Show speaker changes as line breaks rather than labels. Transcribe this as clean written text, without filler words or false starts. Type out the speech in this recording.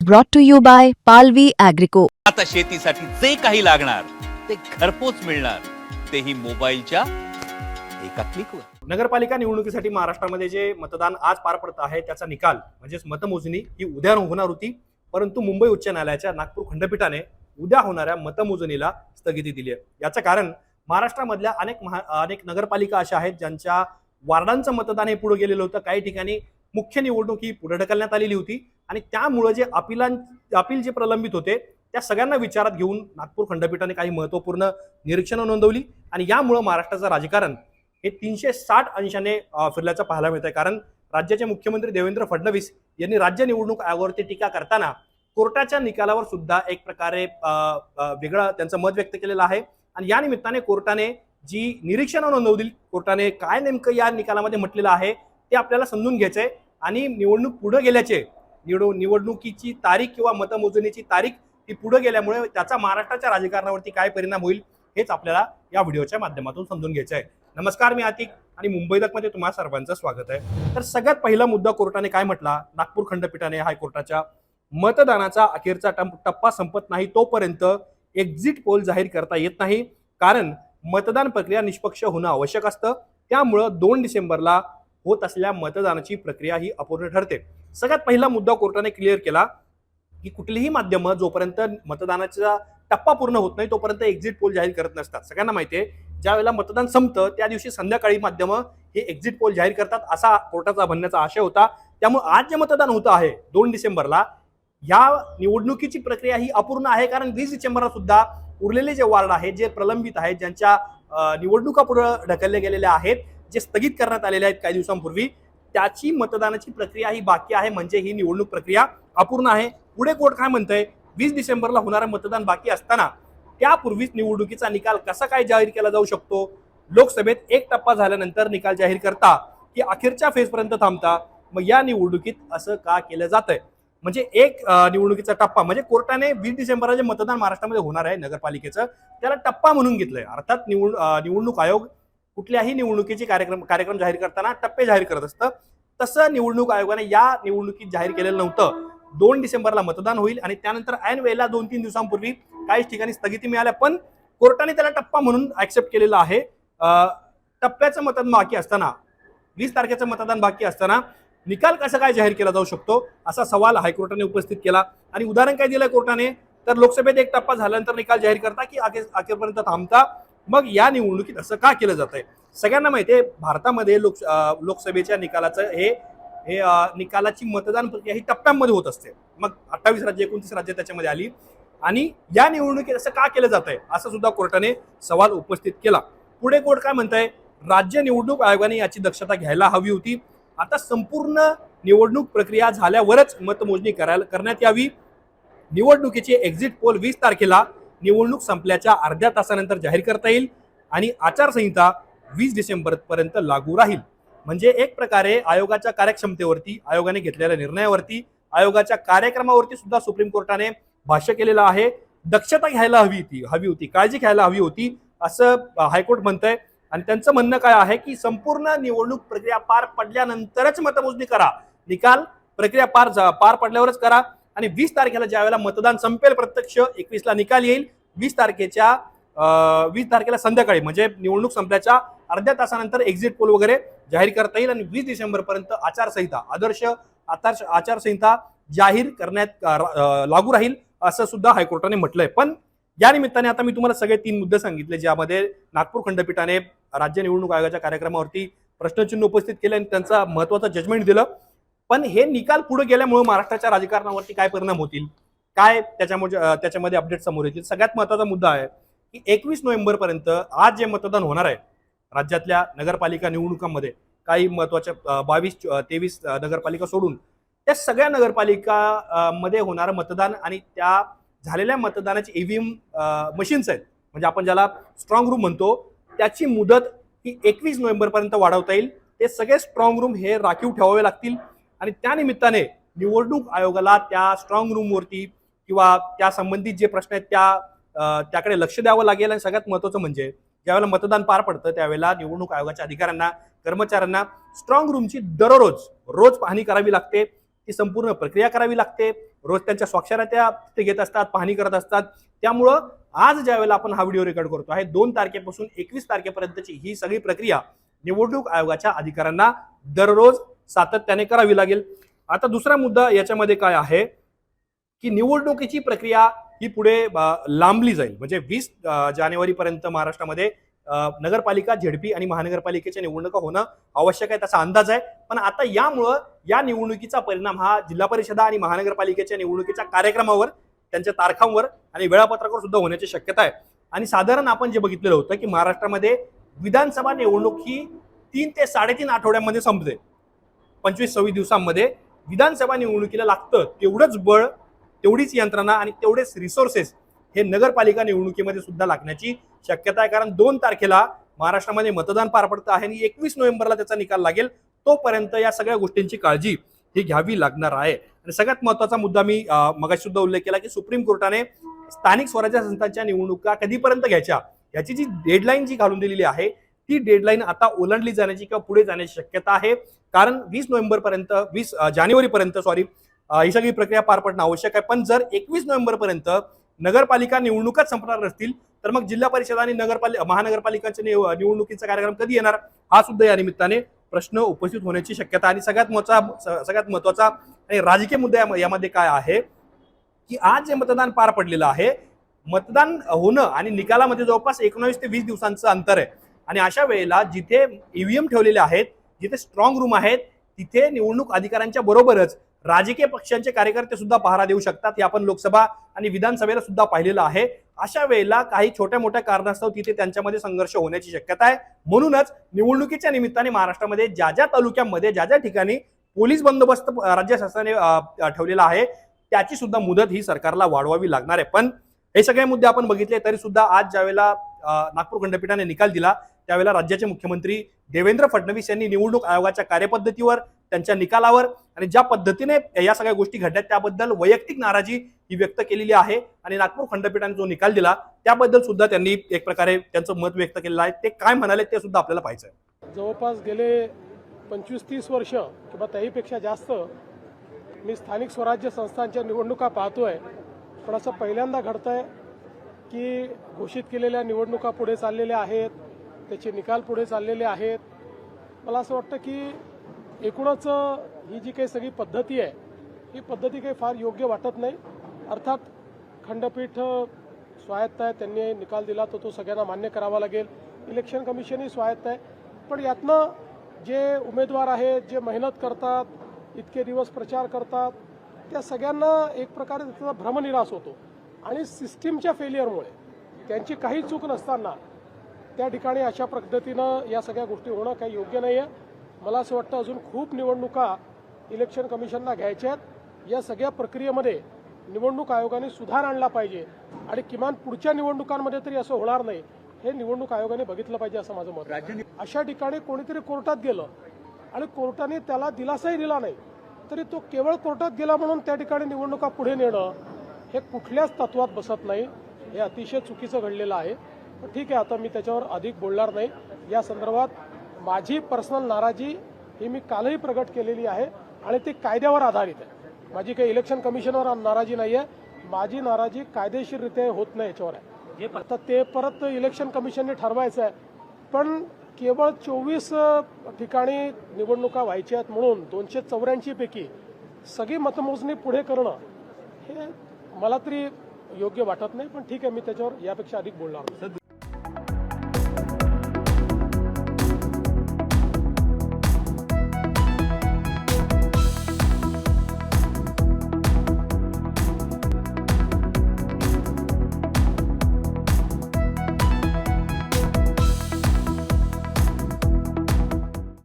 brought to you by Palvi Agrico.
आता शेतीसाठी जे काही लागणार ते घरपोच मिळणार, तेही मोबाईलच्या एका क्लिकवर.
नगरपालिका निवडणुकीसाठी महाराष्ट्रामध्ये जे मतदान आज पार पडत आहे त्याचा निकाल म्हणजेच मतमोजणी ही उद्या होणार होती, परंतु मुंबई उच्च न्यायालयाच्या नागपूर खंडपीठाने उद्या होणाऱ्या मतमोजणीला स्थगिती दिली आहे. याचं कारण महाराष्ट्रामधल्या अनेक नगरपालिका अशा आहेत ज्यांच्या वार्डांचं मतदान हे पुढे गेलेलं होतं. काही ठिकाणी मुख्य निवडणूक ही पुढे ढकलण्यात आलेली होती आणि त्यामुळे जे अपील जे प्रलंबित होते त्या सगळ्यांना विचारात घेऊन नागपूर खंडपीठाने काही महत्त्वपूर्ण निरीक्षणं नोंदवली आणि यामुळे महाराष्ट्राचं राजकारण हे 360 अंशाने फिरल्याचं पाहायला मिळतंय. कारण राज्याचे मुख्यमंत्री देवेंद्र फडणवीस यांनी राज्य निवडणूक आयोगावरती टीका करताना कोर्टाच्या निकालावर सुद्धा एक प्रकारे वेगळं त्यांचं मत व्यक्त केलेलं आहे आणि या निमित्ताने कोर्टाने जी निरीक्षणं नोंदवली, कोर्टाने काय नेमकं या निकालामध्ये म्हटलेलं आहे ते आपल्याला समजून घ्यायचंय आणि निवडणूक पुढे गेल्याचे निवडणुकीची तारीख किंवा मतमोजणीची तारीख ही पुढे गेल्यामुळे त्याचा महाराष्ट्राच्या राजकारणावरती काय परिणाम होईल हेच आपल्याला या व्हिडिओच्या माध्यमातून समजून घ्यायचं आहे. नमस्कार, मी आतिक आणि मुंबई तकमध्ये तुम्हा सर्वांचं स्वागत आहे. तर सगळ्यात पहिला मुद्दा कोर्टाने काय म्हटला, नागपूर खंडपीठाने हायकोर्टाच्या मतदानाचा अखेरचा टप्पा संपत नाही तोपर्यंत एक्झिट पोल जाहीर करता येत नाही, कारण मतदान प्रक्रिया निष्पक्ष होणं आवश्यक असतं. त्यामुळं 2 डिसेंबरला होत असलेल्या मतदानाची प्रक्रिया ही अपूर्ण ठरते. सगळ्यात पहिला मुद्दा कोर्टाने क्लिअर केला की कुठलीही माध्यमं जोपर्यंत मतदानाचा टप्पा पूर्ण होत नाही तोपर्यंत एक्झिट पोल जाहीर करत नसतात. सगळ्यांना माहिती आहे, ज्या वेळेला मतदान संपतं त्या दिवशी संध्याकाळी माध्यमं हे एक्झिट पोल जाहीर करतात, असा कोर्टाचा म्हणण्याचा आशय होता. त्यामुळे आज जे मतदान होतं आहे 2 डिसेंबरला, या निवडणुकीची प्रक्रिया ही अपूर्ण आहे, कारण 20 डिसेंबरला सुद्धा उरलेले जे वार्ड आहेत, जे प्रलंबित आहेत, ज्यांच्या निवडणुका पुढे ढकलल्या गेलेल्या आहेत, जे स्थगित करण्यात आलेले आहेत काही दिवसांपूर्वी, त्याची मतदानाची प्रक्रिया ही बाकी आहे. म्हणजे ही निवडणूक प्रक्रिया अपूर्ण आहे. पुढे कोर्ट काय म्हणतंय, 20 डिसेंबरला होणारं मतदान बाकी असताना त्यापूर्वीच निवडणुकीचा निकाल कसा काय जाहीर केला जाऊ शकतो? लोकसभेत एक टप्पा झाल्यानंतर निकाल जाहीर करता की अखेरच्या फेजपर्यंत थांबता? मग या निवडणुकीत असं का केलं जातंय? म्हणजे एक निवडणुकीचा टप्पा म्हणजे कोर्टाने 20 डिसेंबरला जे मतदान महाराष्ट्रामध्ये होणार आहे नगरपालिकेचं, त्याला टप्पा म्हणून घेतलंय. अर्थात निवडणूक आयोग कुठल्याही निवडणुकीची कार्यक्रम जाहीर करताना टप्पे जाहीर करत असतं. तसं निवडणूक आयोगाने या निवडणुकीत जाहीर केलेलं नव्हतं. 2 डिसेंबरला मतदान होईल आणि त्यानंतर ऐन वेळेला 2-3 दिवसांपूर्वी काही ठिकाणी स्थगिती मिळाल्या, पण कोर्टाने त्याला टप्पा म्हणून ऍक्सेप्ट केलेला आहे. टप्प्याचं मतदान बाकी असताना, 20 तारखेचं मतदान बाकी असताना निकाल कसा काय जाहीर केला जाऊ शकतो असा सवाल हायकोर्टाने उपस्थित केला. आणि उदाहरण काय दिलं कोर्टाने, तर लोकसभेत एक टप्पा झाल्यानंतर निकाल जाहीर करता की अखेरपर्यंत थांबता? मग या निवडणुकीत असं का केलं जातंय? सगळ्यांना माहिती आहे, भारतामध्ये लोकसभेच्या निकालाचं हे निकालाची मतदान प्रक्रिया ही टप्प्यांमध्ये होत असते. मग 28 राज्य 29 राज्य त्याच्यामध्ये आली आणि या निवडणुकीत असं का केलं जातंय असं सुद्धा कोर्टाने सवाल उपस्थित केला. पुढे कोर्ट काय म्हणतंय, राज्य निवडणूक आयोगाने याची दक्षता घ्यायला हवी होती. आता संपूर्ण निवडणूक प्रक्रिया झाल्यावरच मतमोजणी करण्यात यावी. निवडणुकीचे एक्झिट पोल 20 तारखेला निवडणूक संपल्याच्या अर्ध्या तासानंतर जाहीर करता येईल आणि आचारसंहिता 20 डिसेंबरपर्यंत लागू राहील. म्हणजे एक प्रकारे आयोगाच्या कार्यक्षमतेवरती, आयोगाने घेतलेल्या निर्णयावरती, आयोगाच्या कार्यक्रमावरती सुद्धा सुप्रीम कोर्टाने भाष्य केलेलं आहे. दक्षता घ्यायला हवी होती, काळजी घ्यायला हवी होती असं हायकोर्ट म्हणतंय. आणि त्यांचं म्हणणं काय आहे की संपूर्ण निवडणूक प्रक्रिया पार पडल्यानंतरच मतमोजणी करा, निकाल प्रक्रिया पार पडल्यावरच करा. आणि 20 तारखेला ज्या वेळेला मतदान संपेल, प्रत्यक्ष 21ला निकाल येईल, 20 तारखेला संध्याकाळी म्हणजे निवडणूक संपल्याच्या अर्ध्या तासानंतर एक्झिट पोल वगैरे जाहीर करता येईल आणि 20 डिसेंबरपर्यंत आदर्श आचारसंहिता जाहीर करण्यात लागू राहील असं सुद्धा हायकोर्टाने म्हटलंय. पण या निमित्ताने आता मी तुम्हाला सगळे 3 मुद्दे सांगितले, ज्यामध्ये नागपूर खंडपीठाने राज्य निवडणूक आयोगाच्या कार्यक्रमावरती प्रश्नचिन्ह उपस्थित केले आणि त्यांचा महत्त्वाचं जजमेंट दिलं. पण हे निकाल पुढे गेल्यामुळे महाराष्ट्राच्या राजकारणावरती काय परिणाम होतील, काय त्याच्यामध्ये अपडेट समोर येतील? सगळ्यात महत्त्वाचा मुद्दा आहे की 21 नोव्हेंबरपर्यंत आज जे मतदान होणार आहे राज्यातल्या नगरपालिका निवडणुकांमध्ये, काही महत्त्वाच्या 22-23 नगरपालिका सोडून त्या सगळ्या नगरपालिका मध्ये होणारं मतदान आणि त्या झालेल्या मतदानाचे ईव्हीएम मशीन्स आहेत, म्हणजे आपण ज्याला स्ट्रॉंग रूम म्हणतो, त्याची मुदत ही 21 नोव्हेंबरपर्यंत वाढवता येईल. ते सगळे स्ट्रॉंग रूम हे राखीव ठेवावे लागतील आणि त्या निमित्ताने निवडणूक आयोगाला त्या स्ट्रॉंग रूमवरती किंवा त्या संबंधित जे प्रश्न आहेत त्याकडे लक्ष द्यावं लागेल. आणि सगळ्यात महत्त्वाचं म्हणजे ज्यावेळेला मतदान पार पडतं त्यावेळेला निवडणूक आयोगाच्या अधिकाऱ्यांना, कर्मचाऱ्यांना स्ट्रॉंग रूमची दररोज पाहणी करावी लागते, ती संपूर्ण प्रक्रिया करावी लागते, रोज त्यांच्या स्वाक्षऱ्या त्या ते घेत असतात, पाहणी करत असतात. त्यामुळं आज ज्यावेळेला आपण हा व्हिडिओ रेकॉर्ड करतो आहे 2 तारखेपासून 21 तारखेपर्यंतची ही सगळी प्रक्रिया निवडणूक आयोगाच्या अधिकाऱ्यांना दररोज सातत्याने करावी लागेल. आता दुसरा मुद्दा याच्यामध्ये काय आहे की निवडणुकीची प्रक्रिया ही पुढे लांबली जाईल. म्हणजे 20 जानेवारीपर्यंत महाराष्ट्रामध्ये नगरपालिका, झेडपी आणि महानगरपालिकेच्या निवडणुका होणं आवश्यक आहे त्याचा अंदाज आहे. पण आता यामुळं या निवडणुकीचा परिणाम हा जिल्हा परिषदा आणि महानगरपालिकेच्या निवडणुकीच्या कार्यक्रमावर, त्यांच्या तारखांवर आणि वेळापत्रकावर सुद्धा होण्याची शक्यता आहे. आणि साधारण आपण जे बघितलेलं होतं की महाराष्ट्रामध्ये विधानसभा निवडणूक ही 3 ते 3.5 आठवड्यांमध्ये संपते. 25-26 दिवसांमध्ये विधानसभा निवडणुकीला लागतं तेवढंच बळ, तेवढीच यंत्रणा आणि तेवढेच रिसोर्सेस हे नगरपालिका निवडणुकीमध्ये सुद्धा लागण्याची शक्यता आहे. कारण 2 तारखेला महाराष्ट्रामध्ये मतदान पार पडतं आहे आणि 21 नोव्हेंबरला त्याचा निकाल लागेल. तोपर्यंत या सगळ्या गोष्टींची काळजी ही घ्यावी लागणार आहे. आणि सगळ्यात महत्त्वाचा मुद्दा मी मगाशी सुद्धा उल्लेख केला की सुप्रीम कोर्टाने स्थानिक स्वराज्य संस्थांच्या निवडणुका कधीपर्यंत घ्यायच्या याची जी डेडलाईन जी घालून दिलेली आहे ती डेडलाईन आता ओलांडली जाण्याची किंवा पुढे जाण्याची शक्यता आहे. कारण 20 जानेवारीपर्यंत ही सगळी प्रक्रिया पार पडणं आवश्यक आहे. पण जर 21 नोव्हेंबरपर्यंत नगरपालिका निवडणुकाच संपणार नसतील तर मग जिल्हा परिषद आणि महानगरपालिकांच्या निवडणुकीचा कार्यक्रम कधी येणार हा सुद्धा या निमित्ताने प्रश्न उपस्थित होण्याची शक्यता. आणि सगळ्यात महत्त्वाचा आणि राजकीय मुद्दा यामध्ये काय आहे की आज जे मतदान पार पडलेलं आहे, मतदान होणं आणि निकालामध्ये जवळपास 19 ते 20 दिवसांचं अंतर आहे. आणि अशा वेळेला जिथे ईव्हीएम ठेवलेले आहेत, जिथे स्ट्रॉंग रूम आहेत, तिथे निवडणूक अधिकाऱ्यांच्या बरोबरच राजकीय पक्षांचे कार्यकर्ते सुद्धा पहारा देऊ शकतात. हे आपण लोकसभा आणि विधानसभेला सुद्धा पाहिलेलं आहे. अशा वेळेला काही छोट्या मोठ्या कारणास्तव तिथे त्यांच्यामध्ये संघर्ष होण्याची शक्यता आहे. म्हणूनच निवडणुकीच्या निमित्ताने महाराष्ट्रामध्ये ज्या ज्या तालुक्यांमध्ये ज्या ज्या ठिकाणी पोलीस बंदोबस्त राज्य शासनाने ठेवलेला आहे त्याची सुद्धा मुदत ही सरकारला वाढवावी लागणार आहे. पण हे सगळे मुद्दे आपण बघितले तरी सुद्धा आज ज्यावेळेला नागपूर खंडपीठाने निकाल दिला त्यावेळेला राज्याचे मुख्यमंत्री देवेंद्र फडणवीस यांनी निवडणूक आयोगाच्या कार्यपद्धतीवर, त्यांच्या निकालावर आणि ज्या पद्धतीने या सगळ्या गोष्टी घडल्यात त्याबद्दल वैयक्तिक नाराजी ही व्यक्त केलेली आहे. आणि नागपूर खंडपीठाने जो निकाल दिला त्याबद्दल सुद्धा त्यांनी एक प्रकारे त्यांचं मत व्यक्त केलेलं आहे. ते काय म्हणाले ते सुद्धा आपल्याला पाहायचं आहे.
जवळपास गेले 25-30 वर्ष किंवा त्याहीपेक्षा जास्त मी स्थानिक स्वराज्य संस्थांच्या निवडणुका पाहतोय. पण असं पहिल्यांदा घडतंय की घोषित केलेल्या निवडणुका पुढे चाललेल्या आहेत, त्याचे निकाल पुढे चाललेले आहेत. मला असं वाटतं की एकूणच ही जी काही सगळी पद्धती आहे ही पद्धती काही फार योग्य वाटत नाही. अर्थात खंडपीठ स्वायत्त आहे, त्यांनी निकाल दिला तर तो सगळ्यांना मान्य करावा लागेल. इलेक्शन कमिशनही स्वायत्त आहे. पण यातनं जे उमेदवार आहेत, जे मेहनत करतात, इतके दिवस प्रचार करतात, त्या सगळ्यांना एक प्रकारे त्याचा भ्रमनिरास होतो. आणि सिस्टीमच्या फेलियरमुळे त्यांची काही चूक नसताना त्या ठिकाणी अशा पद्धतीनं या सगळ्या गोष्टी होणं काही योग्य नाही आहे. मला असं वाटतं अजून खूप निवडणुका इलेक्शन कमिशनला घ्यायच्या आहेत. या सगळ्या प्रक्रियेमध्ये निवडणूक आयोगाने सुधार आणला पाहिजे आणि किमान पुढच्या निवडणुकांमध्ये तरी असं होणार नाही हे निवडणूक आयोगाने बघितलं पाहिजे असं माझं मत आहे. अशा ठिकाणी कोणीतरी कोर्टात गेलं आणि कोर्टाने त्याला दिलासाही दिला नाही तरी तो केवळ कोर्टात गेला म्हणून त्या ठिकाणी निवडणुका पुढे नेणं हे कुठल्याच तत्वात बसत नाही. हे अतिशय चुकीचं घडलेलं आहे. पण ठीक आहे, आता मी त्याच्यावर अधिक बोलणार नाही. या संदर्भात माझी पर्सनल नाराजी ही मी कालही प्रगट केलेली आहे आणि ती कायद्यावर आधारित आहे. माझी काही इलेक्शन कमिशनवर नाराजी नाही आहे. माझी नाराजी कायदेशीररित्या होत नाही याच्यावर आहे. आता ते परत इलेक्शन कमिशनने ठरवायचं आहे. पण केवळ 24 ठिकाणी निवडणुका व्हायच्या आहेत म्हणून 284 पैकी सगळी मतमोजणी पुढे करणं हे मला तरी योग्य वाटत नाही. पण ठीक आहे, मी त्याच्यावर यापेक्षा अधिक बोलणार नाही.